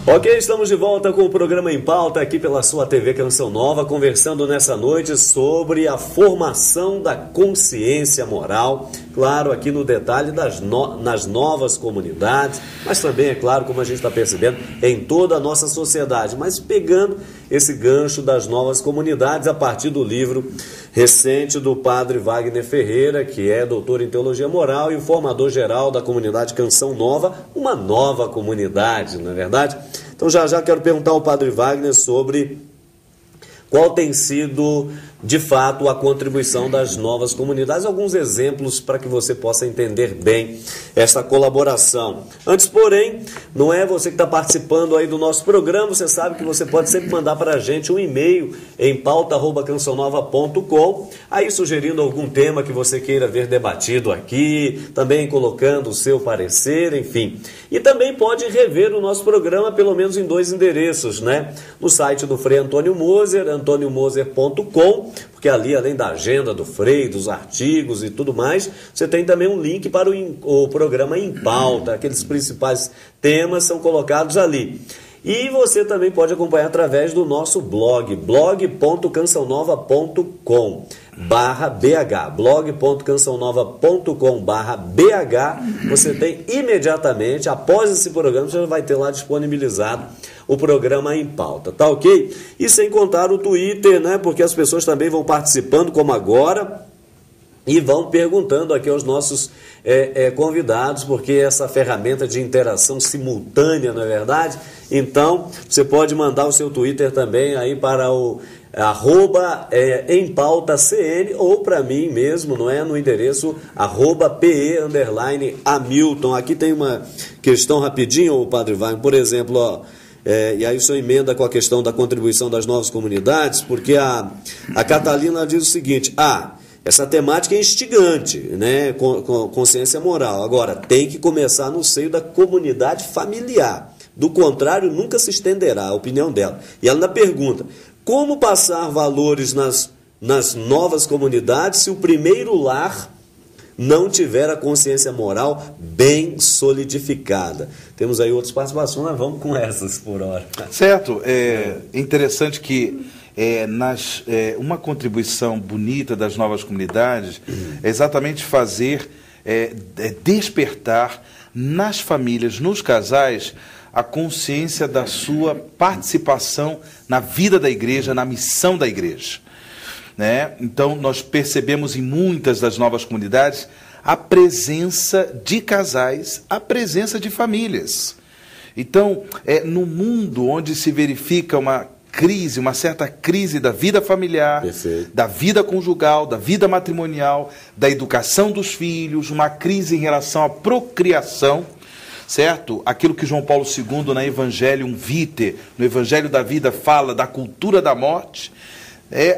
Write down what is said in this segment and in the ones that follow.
Ok, estamos de volta com o programa Em Pauta aqui pela sua TV Canção Nova, conversando nessa noite sobre a formação da consciência moral, claro, aqui no detalhe nas novas comunidades, mas também, é claro, como a gente está percebendo, em toda a nossa sociedade, mas pegando esse gancho das novas comunidades a partir do livro recente do padre Wagner Ferreira, que é doutor em Teologia Moral e o formador geral da comunidade Canção Nova, uma nova comunidade, não é verdade? Então já quero perguntar ao padre Wagner sobre qual tem sido, de fato, a contribuição das novas comunidades. Alguns exemplos para que você possa entender bem essa colaboração. Antes, porém, não é você que está participando aí do nosso programa, você sabe que você pode sempre mandar para a gente um e-mail em pauta@cançãonova.com, aí sugerindo algum tema que você queira ver debatido aqui, também colocando o seu parecer, enfim. E também pode rever o nosso programa, pelo menos em 2 endereços, né? No site do Frei Antônio Moser, antoniomoser.com, porque ali, além da agenda do Frei, dos artigos e tudo mais, você tem também um link para o programa Em Pauta. Aqueles principais temas são colocados ali. E você também pode acompanhar através do nosso blog, blog.cançãonova.com/bh, blog.cançãonova.com/bh. Você tem imediatamente, após esse programa, você já vai ter lá disponibilizado o programa Em Pauta, tá ok? E sem contar o Twitter, né? Porque as pessoas também vão participando, como agora, e vão perguntando aqui aos nossos convidados, porque essa ferramenta de interação simultânea, não é verdade? Então, você pode mandar o seu Twitter também aí para o @empautacn ou para mim mesmo, não é? No endereço @pe_Hamilton. Aqui tem uma questão rapidinho, Padre Wagner, por exemplo, ó. E aí o senhor emenda com a questão da contribuição das novas comunidades, porque a Catalina diz o seguinte: essa temática é instigante, né? Consciência moral. Agora, tem que começar no seio da comunidade familiar. Do contrário, nunca se estenderá, a opinião dela. E ela ainda pergunta: como passar valores nas novas comunidades se o primeiro lar não tiver a consciência moral bem solidificada? Temos aí outras participações, mas vamos com essas por hora. Certo. É interessante que uma contribuição bonita das novas comunidades é exatamente fazer despertar nas famílias, nos casais, a consciência da sua participação na vida da igreja, na missão da igreja. Né? Então, nós percebemos em muitas das novas comunidades a presença de casais, a presença de famílias. Então, no mundo onde se verifica uma certa crise da vida familiar, perfeito, da vida conjugal, da vida matrimonial, da educação dos filhos, uma crise em relação à procriação, certo? Aquilo que João Paulo II, na Evangelium Vitae, no Evangelho da Vida, fala da cultura da morte.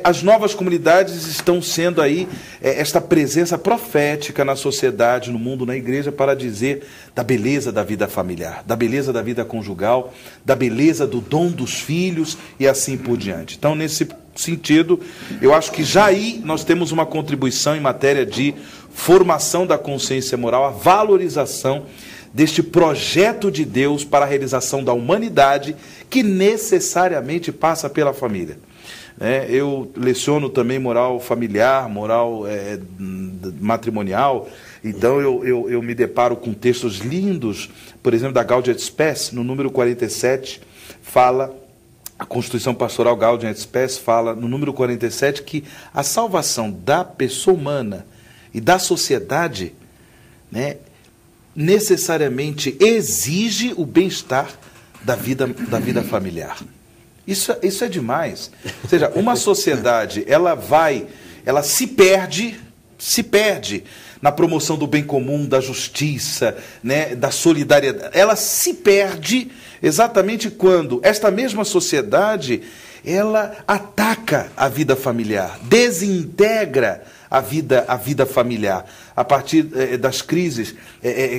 As novas comunidades estão sendo aí esta presença profética na sociedade, no mundo, na igreja, para dizer da beleza da vida familiar, da beleza da vida conjugal, da beleza do dom dos filhos e assim por diante. Então, nesse sentido, eu acho que já aí nós temos uma contribuição em matéria de formação da consciência moral, a valorização deste projeto de Deus para a realização da humanidade, que necessariamente passa pela família. Eu leciono também moral familiar, moral matrimonial, então eu me deparo com textos lindos, por exemplo, da Gaudium et Spes, no número 47, fala, a Constituição Pastoral Gaudium et Spes fala, no número 47, que a salvação da pessoa humana e da sociedade, né, necessariamente exige o bem-estar da vida familiar. Isso é demais. Ou seja, uma sociedade, ela se perde na promoção do bem comum, da justiça, né, da solidariedade. Ela se perde exatamente quando esta mesma sociedade, ela ataca a vida familiar, desintegra a vida familiar, a partir das crises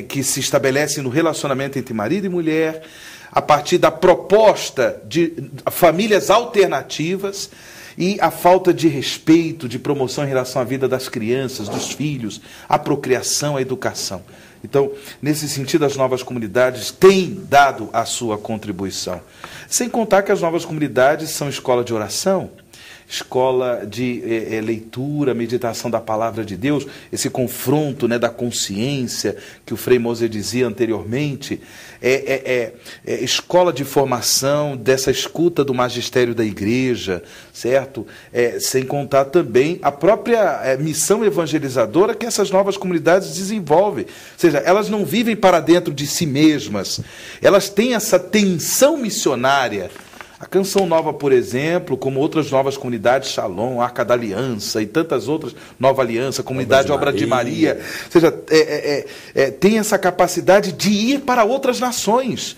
que se estabelecem no relacionamento entre marido e mulher, a partir da proposta de famílias alternativas e a falta de respeito, de promoção em relação à vida das crianças, dos filhos, a procriação, a educação. Então, nesse sentido, as novas comunidades têm dado a sua contribuição. Sem contar que as novas comunidades são escola de oração, escola de leitura, meditação da palavra de Deus, esse confronto, né, da consciência que o Frei Moser dizia anteriormente, escola de formação dessa escuta do magistério da igreja, certo? Sem contar também a própria missão evangelizadora que essas novas comunidades desenvolvem. Ou seja, elas não vivem para dentro de si mesmas, elas têm essa tensão missionária. A Canção Nova, por exemplo, como outras novas comunidades, Shalom, Arca da Aliança e tantas outras, Nova Aliança, Comunidade Obra de Maria, ou seja, tem essa capacidade de ir para outras nações,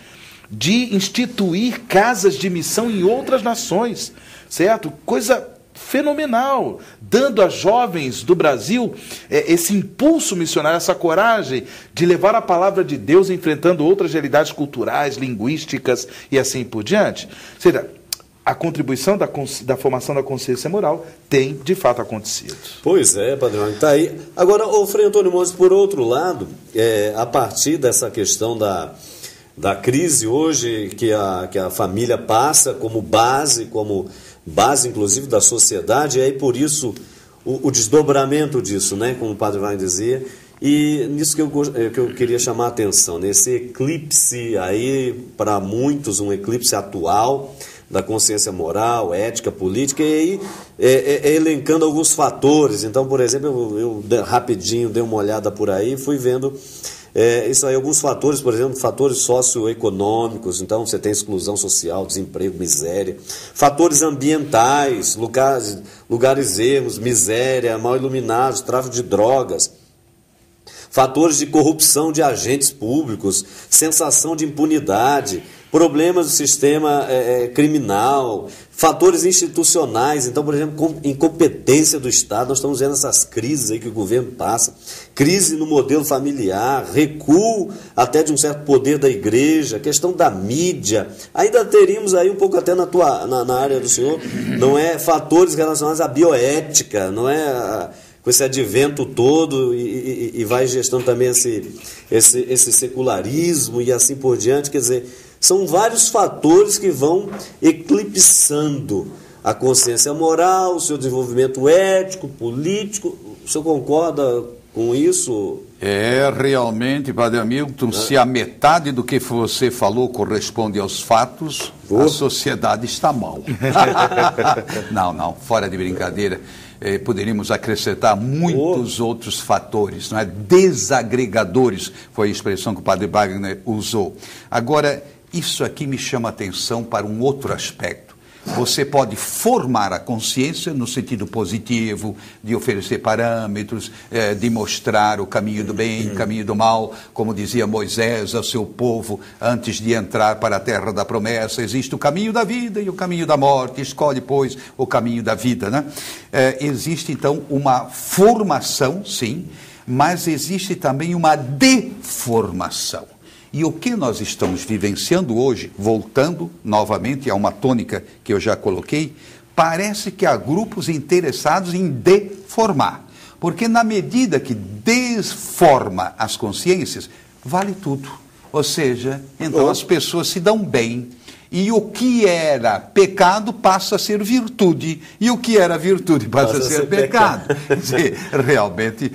de instituir casas de missão em outras nações, certo? Coisa fenomenal, dando a jovens do Brasil esse impulso missionário, essa coragem de levar a palavra de Deus enfrentando outras realidades culturais, linguísticas e assim por diante. Ou seja, a contribuição da formação da consciência moral tem, de fato, acontecido. Pois é, Padre Wagner, está aí. Agora, o Frei Antônio Moses, por outro lado, a partir dessa questão da crise hoje que a família passa como base inclusive da sociedade, e aí por isso o desdobramento disso, né, como o Padre Wagner dizia, e nisso que eu queria chamar a atenção, nesse eclipse aí, para muitos, um eclipse atual da consciência moral, ética, política, e aí elencando alguns fatores. Então, por exemplo, eu rapidinho dei uma olhada por aí e fui vendo isso aí, alguns fatores, por exemplo, fatores socioeconômicos. Então você tem exclusão social, desemprego, miséria, fatores ambientais, lugares ermos, miséria, mal iluminados, tráfico de drogas, fatores de corrupção de agentes públicos, sensação de impunidade, problemas do sistema criminal, fatores institucionais. Então, por exemplo, incompetência do Estado. Nós estamos vendo essas crises aí que o governo passa, crise no modelo familiar, recuo até de um certo poder da igreja, questão da mídia. Ainda teríamos aí um pouco até na área do senhor, não é, fatores relacionados à bioética, não é, com esse advento todo, e vai gestando também esse secularismo e assim por diante. Quer dizer, são vários fatores que vão eclipsando a consciência moral, o seu desenvolvimento ético, político. O senhor concorda com isso? Realmente, Padre Hamilton, se a metade do que você falou corresponde aos fatos, a sociedade está mal. Não, fora de brincadeira. Poderíamos acrescentar muitos outros fatores, não é? Desagregadores, foi a expressão que o Padre Wagner usou. Agora, isso aqui me chama a atenção para um outro aspecto. Você pode formar a consciência no sentido positivo, de oferecer parâmetros, de mostrar o caminho do bem, o caminho do mal, como dizia Moisés ao seu povo antes de entrar para a terra da promessa. Existe o caminho da vida e o caminho da morte, escolhe, pois, o caminho da vida, né? Existe, então, uma formação, sim, mas existe também uma deformação. E o que nós estamos vivenciando hoje, voltando novamente a uma tônica que eu já coloquei, parece que há grupos interessados em deformar. Porque na medida que desforma as consciências, vale tudo. Ou seja, então as pessoas se dão bem. E o que era pecado passa a ser virtude. E o que era virtude passa a ser pecado. Realmente,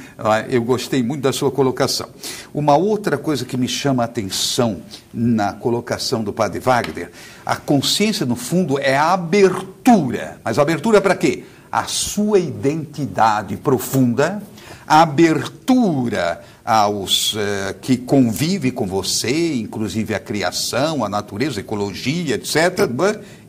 eu gostei muito da sua colocação. Uma outra coisa que me chama a atenção na colocação do Padre Wagner, a consciência, no fundo, é a abertura. Mas a abertura para quê? A sua identidade profunda, a abertura aos que convivem com você, inclusive a criação, a natureza, a ecologia, etc.,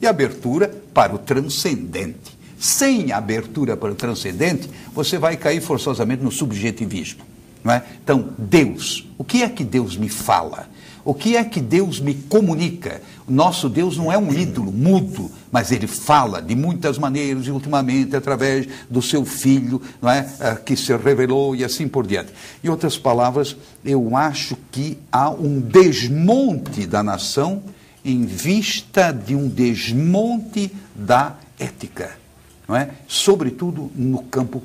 e abertura para o transcendente. Sem abertura para o transcendente, você vai cair forçosamente no subjetivismo, não é? Então, Deus, o que é que Deus me fala? O que é que Deus me comunica? O nosso Deus não é um ídolo mudo, mas ele fala de muitas maneiras, e ultimamente através do seu Filho, não é? Que se revelou e assim por diante. Em outras palavras, eu acho que há um desmonte da nação em vista de um desmonte da ética, não é? Sobretudo no campo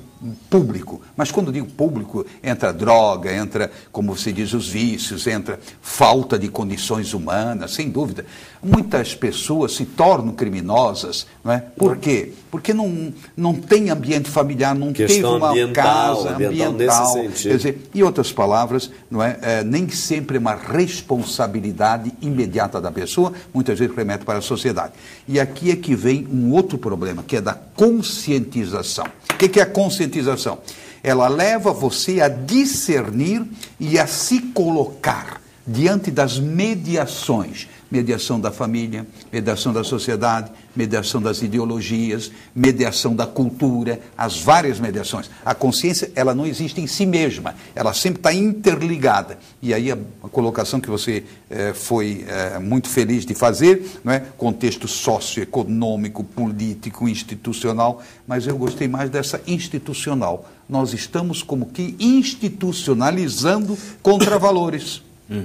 público. Mas quando digo público, entra droga, entra, como se diz, os vícios, entra falta de condições humanas, sem dúvida. Muitas pessoas se tornam criminosas, não é? Por quê? Porque não tem ambiente familiar, não teve uma casa ambiental. Quer dizer, em outras palavras, não é? Nem sempre é uma responsabilidade imediata da pessoa, muitas vezes remete para a sociedade. E aqui é que vem um outro problema, que é da conscientização. O que é a conscientização? Ela leva você a discernir e a se colocar diante das mediações. Mediação da família, mediação da sociedade, mediação das ideologias, mediação da cultura, as várias mediações. A consciência, ela não existe em si mesma, ela sempre está interligada. E aí a colocação que você foi muito feliz de fazer, não é? Contexto socioeconômico, político, institucional, mas eu gostei mais dessa institucional. Nós estamos como que institucionalizando contravalores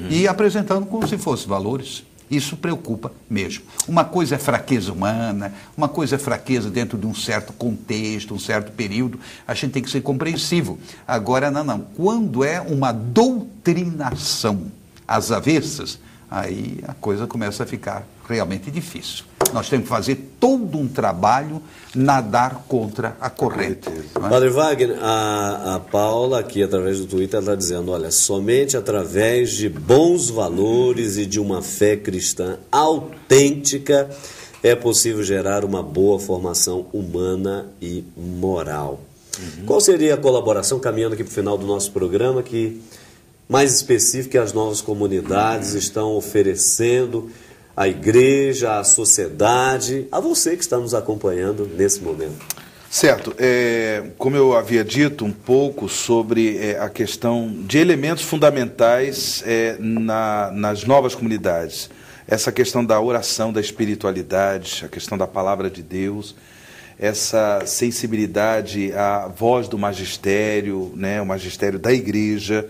e apresentando como se fossem valores. Isso preocupa mesmo. Uma coisa é fraqueza humana, uma coisa é fraqueza dentro de um certo contexto, um certo período. A gente tem que ser compreensivo. Agora, não. Quando é uma doutrinação às avessas, aí a coisa começa a ficar realmente difícil. Nós temos que fazer todo um trabalho, nadar contra a corrente. É? Padre Wagner, a Paula aqui através do Twitter está dizendo, olha, somente através de bons valores e de uma fé cristã autêntica é possível gerar uma boa formação humana e moral. Qual seria a colaboração, caminhando aqui para o final do nosso programa, que mais específica que as novas comunidades estão oferecendo à igreja, à sociedade, a você que está nos acompanhando nesse momento? Certo. Como eu havia dito um pouco sobre a questão de elementos fundamentais nas novas comunidades, essa questão da oração, da espiritualidade, a questão da palavra de Deus, essa sensibilidade à voz do magistério, né, o magistério da igreja,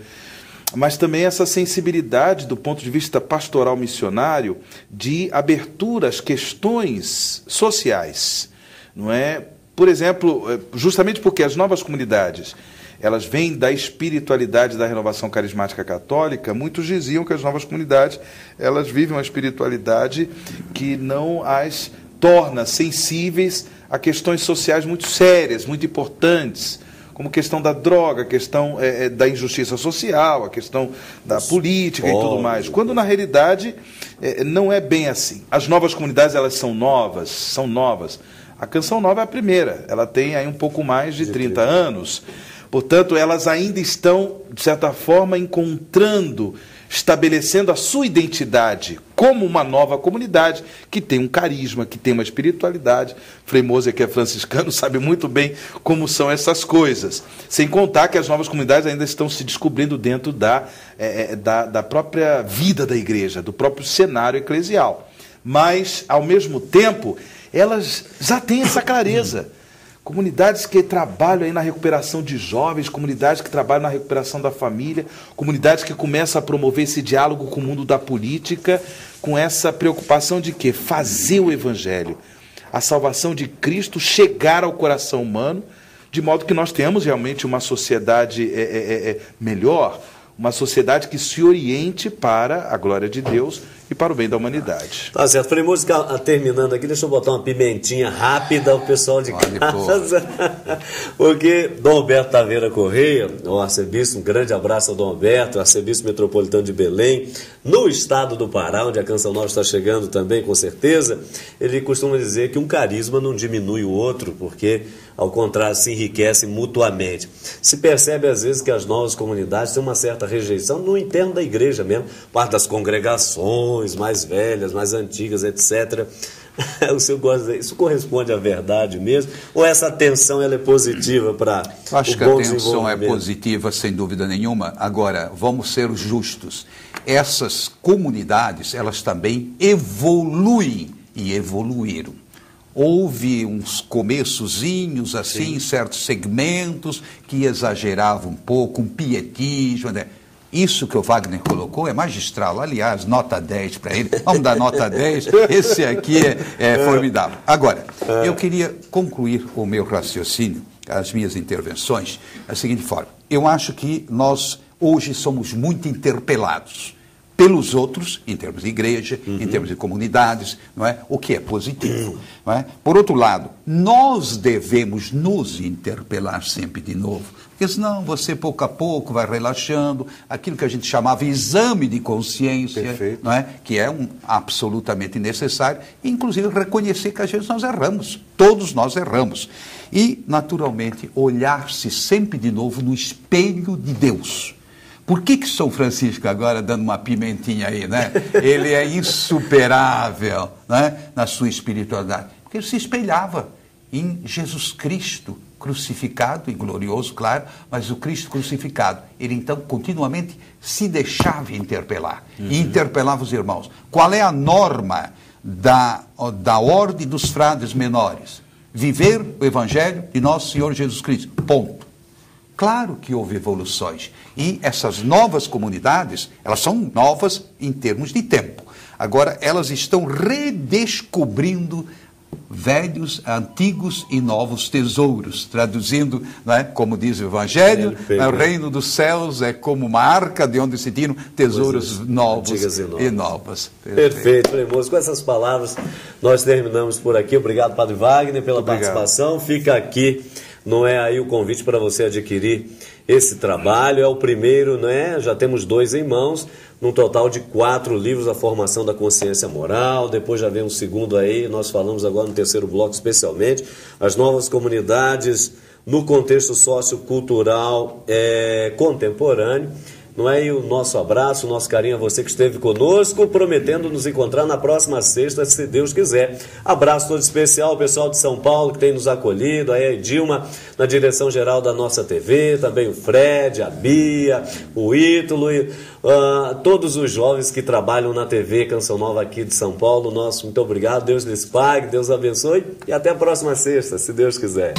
mas também essa sensibilidade do ponto de vista pastoral missionário de abertura às questões sociais, não é? Por exemplo, justamente porque as novas comunidades, elas vêm da espiritualidade da renovação carismática católica, muitos diziam que as novas comunidades, elas vivem uma espiritualidade que não as torna sensíveis a questões sociais muito sérias, muito importantes, como questão da droga, a questão da injustiça social, a questão da política e tudo mais. Quando, na realidade, não é bem assim. As novas comunidades, elas são novas. A Canção Nova é a primeira, ela tem aí um pouco mais de 30 anos. Portanto, elas ainda estão, de certa forma, estabelecendo a sua identidade como uma nova comunidade que tem um carisma, que tem uma espiritualidade. Frei Moser, que é franciscano, sabe muito bem como são essas coisas. Sem contar que as novas comunidades ainda estão se descobrindo dentro da própria vida da igreja, do próprio cenário eclesial. Mas, ao mesmo tempo, elas já têm essa clareza. Comunidades que trabalham aí na recuperação de jovens, comunidades que trabalham na recuperação da família, comunidades que começam a promover esse diálogo com o mundo da política, com essa preocupação de quê? Fazer o evangelho, a salvação de Cristo chegar ao coração humano, de modo que nós tenhamos realmente uma sociedade melhor, uma sociedade que se oriente para a glória de Deus e para o bem da humanidade. Tá certo. Frei Música, terminando aqui, deixa eu botar uma pimentinha rápida, o pessoal de casa. Porque Dom Alberto Taveira Correia, o arcebispo, um grande abraço ao Dom Alberto, arcebispo metropolitano de Belém, no estado do Pará, onde a Canção Nova está chegando também, com certeza, ele costuma dizer que um carisma não diminui o outro, porque, ao contrário, se enriquecem mutuamente. Se percebe, às vezes, que as novas comunidades têm uma certa rejeição no interno da igreja mesmo, parte das congregações mais velhas, mais antigas, etc. O senhor gosta disso? Isso corresponde à verdade mesmo? Ou essa tensão ela é positiva para o bom desenvolvimento? Acho que a tensão é positiva, sem dúvida nenhuma. Agora, vamos ser justos. Essas comunidades, elas também evoluem e evoluíram. Houve uns começozinhos, assim, em certos segmentos, que exageravam um pouco, um pietismo, né? Isso que o Wagner colocou é magistral. Aliás, nota 10 para ele. Vamos dar nota 10. Esse aqui é formidável. Agora, eu queria concluir o meu raciocínio as minhas intervenções da seguinte forma. Eu acho que nós hoje somos muito interpelados pelos outros, em termos de igreja, em termos de comunidades, não é? O que é positivo. Não é? Por outro lado, nós devemos nos interpelar sempre de novo, porque senão você pouco a pouco vai relaxando, aquilo que a gente chamava exame de consciência, não é? Que é absolutamente necessário, e inclusive reconhecer que às vezes nós erramos, todos nós erramos. E, naturalmente, olhar-se sempre de novo no espelho de Deus. Por que São Francisco, agora dando uma pimentinha aí, né? Ele é insuperável, né? Na sua espiritualidade? Porque ele se espelhava em Jesus Cristo crucificado e glorioso, claro, mas o Cristo crucificado. Ele então continuamente se deixava interpelar e interpelava os irmãos. Qual é a norma da ordem dos frades menores? Viver o Evangelho de Nosso Senhor Jesus Cristo. Ponto. Claro que houve evoluções. E essas novas comunidades, elas são novas em termos de tempo. Agora, elas estão redescobrindo velhos, antigos e novos tesouros. Traduzindo, não é? Como diz o Evangelho, o reino dos céus é como uma arca de onde se tiram tesouros novos e novas. Perfeito, Frei. Com essas palavras, nós terminamos por aqui. Obrigado, Padre Wagner, pela participação. Fica aqui, não é, aí o convite para você adquirir esse trabalho. É o primeiro, né? Já temos 2 em mãos, num total de 4 livros, A Formação da Consciência Moral. Depois já vem um segundo aí, nós falamos agora no terceiro bloco especialmente, As Novas Comunidades no Contexto Sociocultural Contemporâneo. Não é? E o nosso abraço, o nosso carinho a você que esteve conosco, prometendo nos encontrar na próxima sexta, se Deus quiser. Abraço todo especial ao pessoal de São Paulo que tem nos acolhido, aí a Edilma na direção geral da nossa TV, também o Fred, a Bia, o Ítalo e todos os jovens que trabalham na TV Canção Nova aqui de São Paulo. Nosso muito obrigado, Deus lhes pague, Deus abençoe e até a próxima sexta, se Deus quiser.